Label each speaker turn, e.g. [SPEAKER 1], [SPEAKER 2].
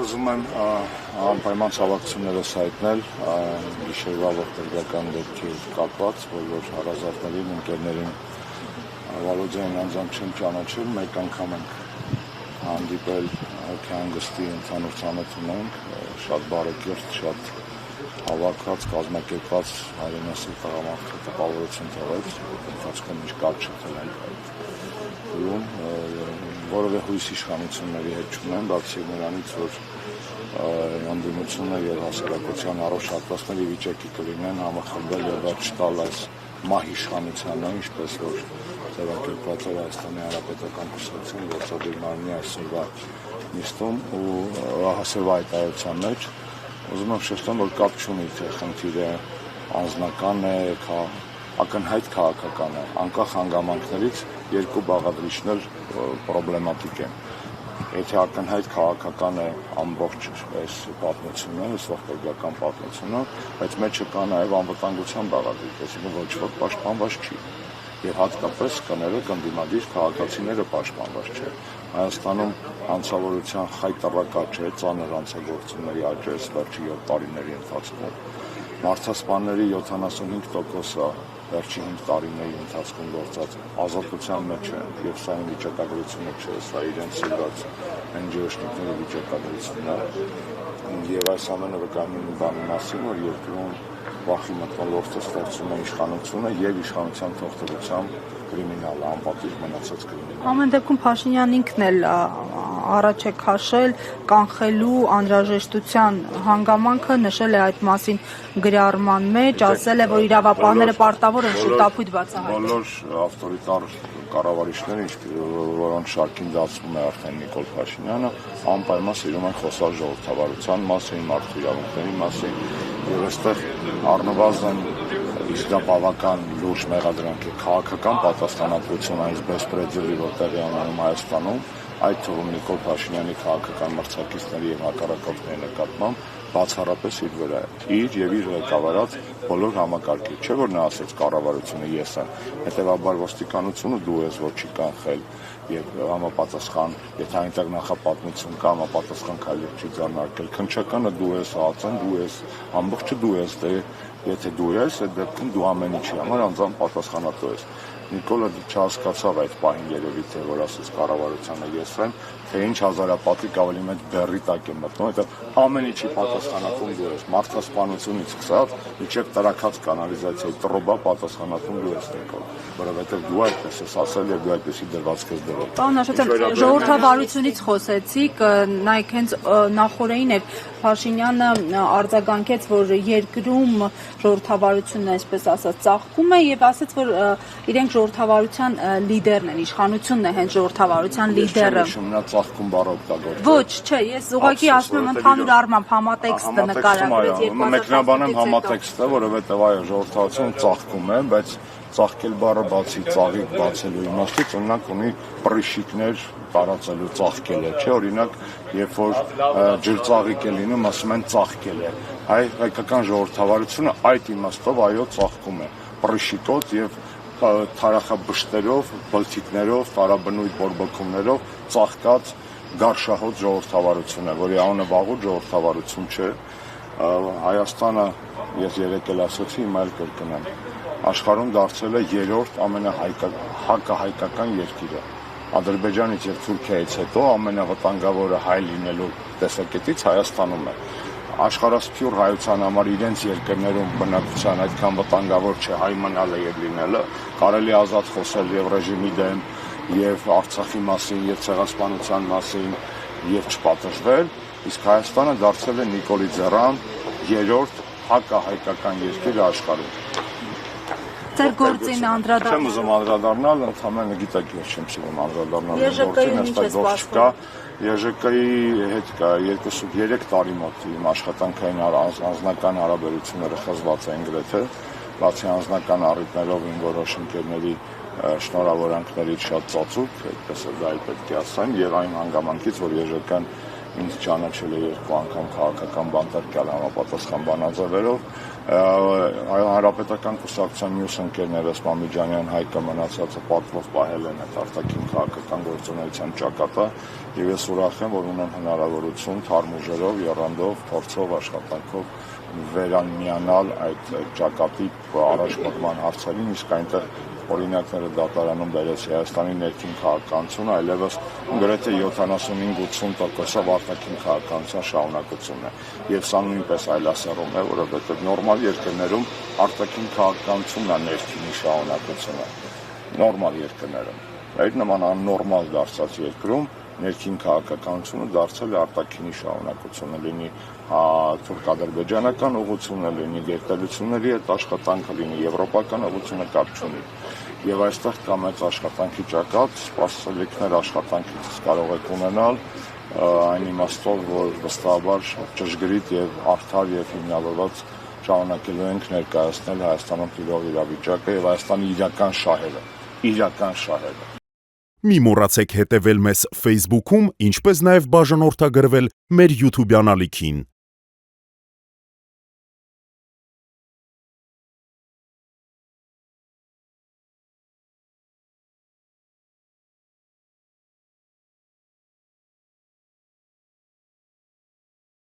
[SPEAKER 1] ուզում եմ անպայման ցավակցություններս հայտնել գիշերվա ողբերգական դեպքի կապված, բոլոր հարազատներին, ընկերներին Վալոդյանին անձամբ չեմ ճանաչել, մեկ անգամ ենք հանդիպել հոգեհանգստի ընդհանուր ծանոթ ունենք, շատ բարեկիրթ, շատ հավաքված, կազմակերպված հայրենասեր տղամարդ տպավորություն թողեց, ընթացքում ինչ կապ չթել ենք որևէ հույս իշխանությունների հետ չունեմ, բացի նրանից, որ ընդդիմությունը եւ հասարակության առողջ հատվածների վիճակի կլինեն համախմբել եւ վերջ տալ այս մահ իշխանությանը, ինչպես որ ձևակերպված էր Հայաստանի Հանրապետական Կուսակցության գործադիր մարմնի այսօրվա նիստում ու հասավ այդ այցության մեջ ուզում եմ շեշտեմ, որ կապ չունի թե խնդիրը անձնական է, ակնհայտ քաղաքական է, անկախ հանգամանքներից երկու բաղադրիչներ պրոբլեմատիկ են։ Եթե ակնհայտ քաղաքական է ամբողջ այս պատմությունը, այս ողբերգական պատմությունը, բայց մեջը կա նաև անվտանգության բաղադրիչ, այսինքն ոչ ոք պաշտպանված չի։ Եվ հատկապես կներեք ընդդիմադիր քաղաքացիները պաշտպանված չէ։ Հայաստանում անցավորության խայտառակաճ է ծանր անցագործությունների աճ վերջի 7 տարիների ընթացքում։ Մարդասպանների 75%-ը վերջի 5 տարիների ընթացքում գործած ազատության մեջ է եւ սա այն վիճակագրությունը չէ, սա իրենց սիրված NGO-շնիկների վիճակագրությունն է եւ այս ամենը վկայում է բանի մասին, որ երկրում վախի մթնոլորտը ստեղծում է իշխանությունը եւ իշխանության թողտվությամբ կրիմինալ, անպատիժ մնացած կրիմինալ։
[SPEAKER 2] Ամեն դեպքում Փաշինյանն ինքն էլ առաջ է քաշել կանխելու անհրաժեշտության հանգամանքը, նշել է այդ մասին գրառման մեջ, ասել է, որ իրավապահները պարտավոր են շուտապույտ բացահայտել։
[SPEAKER 1] Բոլոր ավտորիտար կառավարիչները, որոնց շարքին դասվում է արդեն Նիկոլ Փաշինյանը, անպայման սիրում են խոսալ ժողովրդավարության մասին, մարդու իրավունքների մասին, եւ այստեղ առնվազն իսկ դա բավական լուրջ մեղադրանք է քաղաքական պատասխանատվություն այս բեսպրեդելի որտեղի անանում Հայաստանում, այդ թվում Նիկոլ Փաշինյանի քաղաքական մրցակիցների եւ հակառակորդների նկատմամբ բացառապես իր վրա է, իր եւ իր ղեկավարած բոլոր համակարգի, չէ՞ որ նա ասեց կառավարությունը ես եմ, հետեւաբար ոստիկանությունը դու ես, որ չի կանխել եւ համապատասխան, եթե այնտեղ նախապատմություն կա, համապատասխան քայլեր չի ձեռնարկել, քննչականը դու ես, ԱԱԾ-ն դու ես, ամբողջը դու ես, եթե դու ես, այդ դեպքում դու ամեն ինչի համար անձամբ պատասխանատու ես։ Նիկոլը չհասկացավ այդ պահին երևի թե որ ասեց կառավարությանը ես եմ, թե ինչ հազարապատիկ ավելի մեծ բեռի տակ է մտնում, այդ ամեն ինչի պատասխանատուն դու ես, մարդասպանությունից սկսած մինչև տրաքած կանալիզացիայի տրոբա պատասխանատուն դու ես Նիկոլ, որովհետև դու այդպես ես ասել եւ դու այդպեսի դրվածք ես դրել։
[SPEAKER 2] Պարոն Աշոտյան, ժողովրդավարությունից խոսեցիք, նայեք հենց նախորդին էր Փաշինյանը արձագանքեց, որ երկրում ժողովրդավարությունն այսպես ասած ծաղկում է եւ ասաց, որ իրենք ժողովրդավարության լիդերն են, իշխանությունն է հենց ժողովրդավարության լիդերը։
[SPEAKER 1] Նա ծաղկում բառը օգտագործել։
[SPEAKER 2] Ոչ, չէ, ես ուղղակի ասում եմ ընդհանուր առմամբ համատեքստը նկարագրեց 2018-ից հետո։
[SPEAKER 1] Մեկնաբանեմ համատեքստը, որովհետեւ այո, ժողովրդավարությունը ծաղկում է, բայց ծաղկել բառը բացի ծաղիկ բացելու իմաստից օրինակ ունի պրիշիկներ տարածելու ծաղկել է, չէ՞, օրինակ, երբ որ ջրծաղիկ է լինում, ասում են ծաղկել է։ Հայկական ժողովրդավարությունը այդ իմաստով այո ծաղկում է, պրիշիկոտ եւ թարախաբշտերով, բլթիկներով, տարաբնույթ բորբոքումներով ծաղկած գարշահոտ ժողովրդավարություն է, որի անունը վաղուց ժողովրդավարություն չէ։ Հայաստանը, ես երեկ էլ ասացի, հիմա էլ կրկնեմ, աշխարհում դարձել է երրորդ ամենահակահայկական երկիրը։ Ադրբեջանից եւ Թուրքիայից հետո ամենավտանգավորը հայ լինելու տեսակետից Հայաստանում է։ Աշխարհասփյուր հայության համար իրենց երկրներում բնակության այդքան վտանգավոր չէ հայ մնալը եւ լինելը, կարելի ազատ խոսել եւ ռեժիմի դեմ, եւ Արցախի մասին, եւ ցեղասպանության մասին, եւ չպատժվել, իսկ Հայաստանը դարձել է Նիկոլի ձեռան երրորդ հակահայկական երկիրը աշխարհում։
[SPEAKER 2] Ձեր գործին անդրադառնալ։
[SPEAKER 1] Չեմ ուզում անդրադառնալ, ընդհանրապես գիտեք, ես չեմ սիրում անդրադառնալ գործին, այստեղ գործ չկա։ ԵԺԿ-ի հետ կա 2-3 տարի մոտ իմ աշխատանքային անձնական հարաբերությունները խզված են գրեթե, բացի անձնական առիթներով իմ որոշ ընկերների շնորհավորանքներից շատ ծածուկ, այդպես էլ դա պետք է ասեմ, եւ այն հանգամանքից, որ ԵԺԿ-ն ինձ ճանաչել է 2 անգամ քաղաքական բանտարկյալ համապատասխան բանաձևերով, Հանրապետական կուսակցության մյուս ընկերներս Մամիջանյան, Հայկը մնացածը պատվով պահել են այդ արտաքին քաղաքական գործունեության ճակատը եւ ես ուրախ եմ, որ ունեմ հնարավորություն թարմ ուժերով, եռանդով, փորձով, աշխատանքով վերանմիանալ այդ ճակատի առաջ մղման հարցերին, իսկ այնտեղ օրինակները դատարանում բերեցի Հայաստանի ներքին քաղաքականությունը, այլևս գրեթե 75-80%-ով արտաքին քաղաքականության շարունակությունն է։ Եվ սա նույնպես այլասեռում է, որովհետև նորմալ երկրներում արտաքին քաղաքականությունն է ներքինի շարունակությունը։ Նորմալ երկրներում։ Այդ նման աննորմալ դարձած երկրում ներքին քաղաքականությունը դարձել է արտաքինի շարունակությունը, լինի թուրք-ադրբեջանական ուղղությունը, լինի գերտերությունների հետ աշխատանքը, լինի եվրոպական ուղղությունը կապ չունի։ Եվ այստեղ կա մեծ աշխատանքի ճակատ, սպասելիքներ աշխատանքից կարող եք ունենալ, այն իմաստով, որ վստահաբար ճշգրիտ եւ արդար եւ հիմնավորված շարունակելու ենք ներկայացնել Հայաստանում տիրող իրավիճակը եւ Հայաստանի իրական շահերը։
[SPEAKER 3] Մի մոռացեք հետևել մեզ Facebook-ում, ինչպես նաև բաժանորդագրվել մեր YouTube-յան ալիքին։